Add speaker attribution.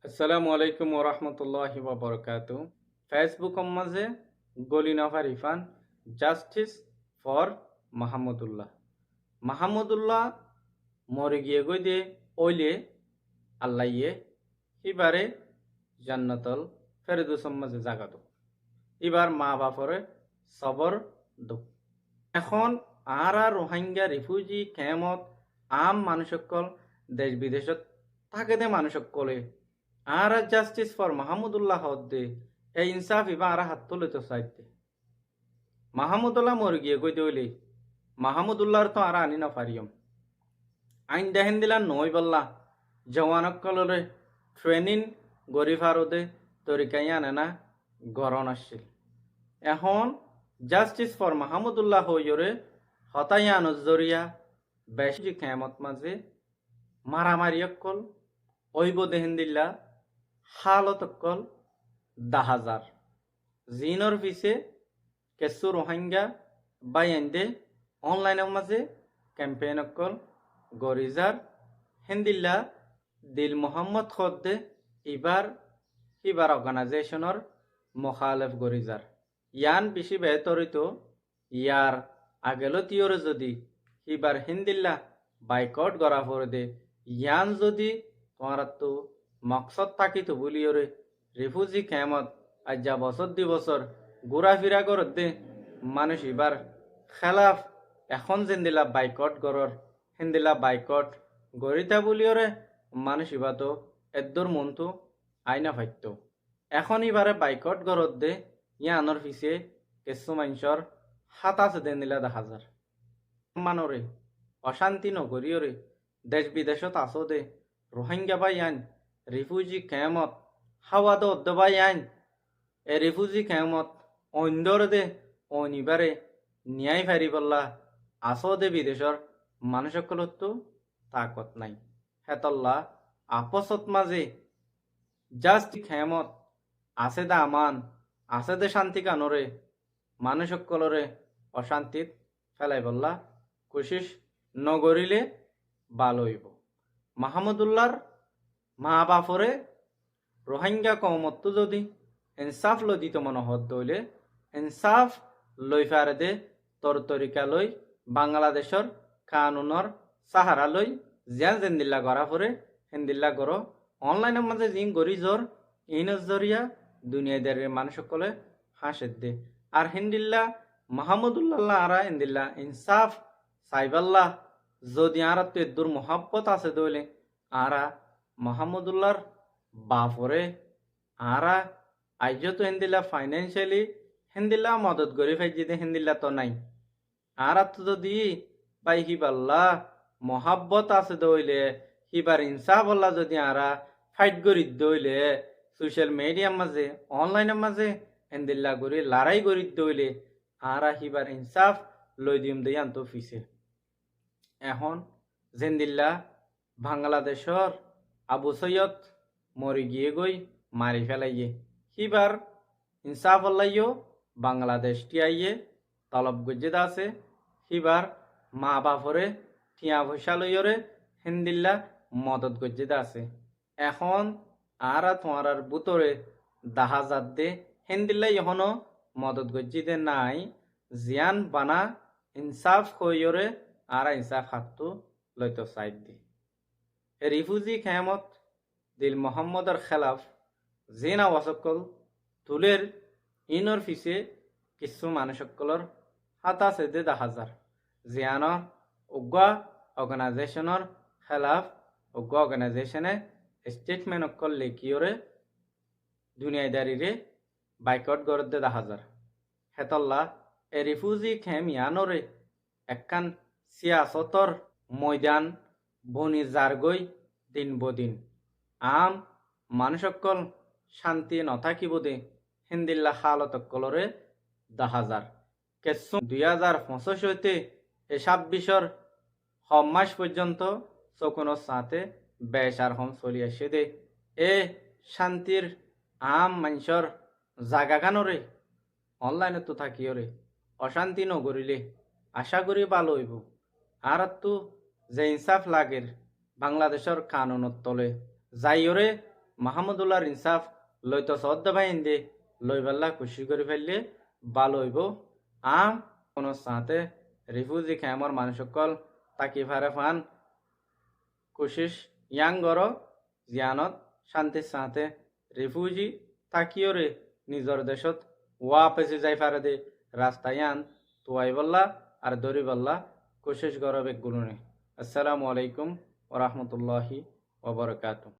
Speaker 1: আসসালামু আলাইকুম ওরহমতুল্লাহি ওয়াবারাকাতু। ফেসবুক মাঝে গলিনাফার ইফান জাস্টিস ফর মাহমুদুল্লাহ। মাহমুদুল্লাহ মরে গিয়ে গই দে ওইলে আল্লাইয়ে এবারে জান্নাতল ফেরদুসম মাঝে জাগাতো। এবার মা বাপরে সবর দো। এখন আরা রোহিঙ্গা রিফিউজি কেমত আম মানুষকল দেশ বিদেশত থাকে দে মানুষকলে আরা জাস্টিস ফর মাহমুদুল্লাহ হদ্দে এই ইনসাফ ইবা আরা হাত তুলে তো চাইতে মাহমুদুল্লাহ মরে গিয়ে কই দইলে মাহমুদুল্লাহর তো আরা আনি না পারিয়ম আইন দেহেন দিলা নই বললা জওয়ানকলরে ট্রেনিং গরিফারদে তরিকাই আনে না গরণ আসছিল এখন জাস্টিস ফর মাহমুদুল্লাহ হইরে হতাইয়া নজরিয়া বেশি খেমত মাঝে মারামারি অকল ঐব দেহেন্দিল্লা হালত অকল 10,000 জিনর পিছে কেসু রোহিঙ্গা বাইন্দে অনলাইনের মাঝে ক্যাম্পেইন অকল গরিজার হেন্দিল্লা দিল মোহাম্মদ খদ্দে ইবার ইবার অর্গানাইজেশনের মখালেফ গরিজার ইয়ান বেশি বেতরিত ইয়ার আগেলতীয়রে যদি ইবার হিন্দিল্লা বাইকট করা পড়ে দে ইয়ান যদি তোমার তো মকসদ থাকিত বলিওরে রিফিউজি ক্যাম্পত আজ্জা বছর 2 বছর ঘোরাফেরা করত দে মানুষ এবার খেলাফ এখন জিন্দিলা বাইকট গরর হিন্দিলা বাইকট গরিতা বলিওরে মানুষ এবার তো এদ্দুর মনটো আইনা ফাইত এখন এবারে বাইকট গরত দে ইয়ানোর পিছে কিছু মানুষের হাত আছে দেন দিলা 10,000 মানরে অশান্তি নগরীয়রে দেশ বিদেশত আসো দে রোহিঙ্গা বাই আইন রিফিউজি ক্যাম্পত হাওয়া দো বাই আইন এ রিফিউজি ক্যাম্পত অন্দর দে অনিবারে ন্যায় ফেরি বললা আসো দে বিদেশর মানুষসকলত তো তাকত নাই হেতল্লা আপসত মাঝে জাস্ট খেমত আছে দা আমান আছে দে শান্তি কানরে মানুষসকলরে অশান্তিত ফেলাই বললা কোশিস নগরিলে ভালো হইব মাহমুদুল্লাহর মা বাপরে রোহিঙ্গা কমত্তু যদি ইনসাফ লই দিত মনে হত দইলে ইনসাফ লই ফারে দে তর তরিকা লই বাংলাদেশর কানুনর সাহারা লই জিয়ান জেন্দিল্লা গড়া পরে হিন্দিল্লা গড় অনলাইনের মাঝে জিং গড়ি জোর ইনজ জরিয়া দুনিয়াদারের মানুষ সকলে হাসের দে আর হিন্দিল্লা মাহমুদুল্লাহ আরা হিন্দিল্লা ইনসাফ সাইবাল্লাহ যদি আরা তো এদুর মোহাব্বত আছে দইলে আরা মাহমুদুল্লাহর বাপরে আরা আইজ তো হিন্দিল্লা ফাইন্যান্সিয়ালি হিন্দিল্লা মদত গরি ফাইজিতে হিন্দিল্লা তো নাই আর তো যদি বাই হিবাল্লা মহাব্বত আছে দইলে হিবার ইনসাফ আল্লাহ যদি আরা ফাইট করি দইলে সোশ্যাল মিডিয়ার মাঝে অনলাইনের মাঝে হিন্দিল্লা গরি লড়াই করি দইলে আরা হিবার ইনসাফ লই দিম দেই আনতো ফিসে এখন জিন্দিল্লা বাংলাদেশর আবু সৈয়দ মরি গিয়ে গই মারি ফেলাইয়ে হিবার ইনসাফ আল্লাইও বাংলাদেশ টিয়াইয়ে তলব গজ্জেদা আছে হিবার মা বাপরে টিয়া পয়সা লইয়রে হিন্দিল্লা মদত গজ্জেদা আছে এখন আর তোমার বুতরে 10,000 দে হিন্দিল্লা এখনো মদত গজ্জিদে নাই জিয়ান বানা ইনসাফ কইয়রে আর ইনসাফ হাতটো লইতো সাইড দি রিফিউজি খেমত দিল মোহাম্মদর খেলাফ জিনা ওয়াসকল তুলের ইনর ফিসে কিছু মানুষসকলর হাত আছে দে 10,000 জিয়ানর উগ্র অর্গানাইজেশনের খেলাফ উগ্র অর্গানাইজেশনে স্টেটমেন্ট অকল লেখিয়রে দুনিয়াদারিরে বাইকট গড় দে 10,000 হেতল্লা এ রিফিউজি খেম ইয়ানরে একখান সিয়াসতর ময়দান বনি জারগই দিন বদিন আম মানুষকল শান্তি নথাকিব দে হিন্দিল্লা হালত কলরে 10,000 কেসু 2025 হইতে 26 হম মাস পর্যন্ত চকুনের সাথে বেশ আর হম চলি আসে দে এ শান্তির আম মানুষের জাগা গানরে অনলাইনে তো থাকিওরে অশান্তি নগরিলে আশা করি ভালো হইব আর তো যে ইনসাফ লাগের বাংলাদেশের কানুনত তলে যাইওরে মাহমুদুল্লাহর ইনসাফ লইতো সদ্দা বাইন দে লই পাল্লা খুশি করে ফেললে ভালো হইব কোন সাথে রিফিউজি ক্যাম্পর মানুষ সকল তাকি ফারে ফান কোশিশ ইয়াং গর জিয়ানত শান্তির সাথে রিফিউজি তাকিওরে নিজর দেশত ওয়াপেসে যাই ফারে দে রাস্তায়ান তুয়াই বল্লা আর দরি বল্লা কোশিশ গরবে গুলুনে। আসসালামু আলাইকুম ওয়া রাহমাতুল্লাহি ওয়া বারাকাতুহু।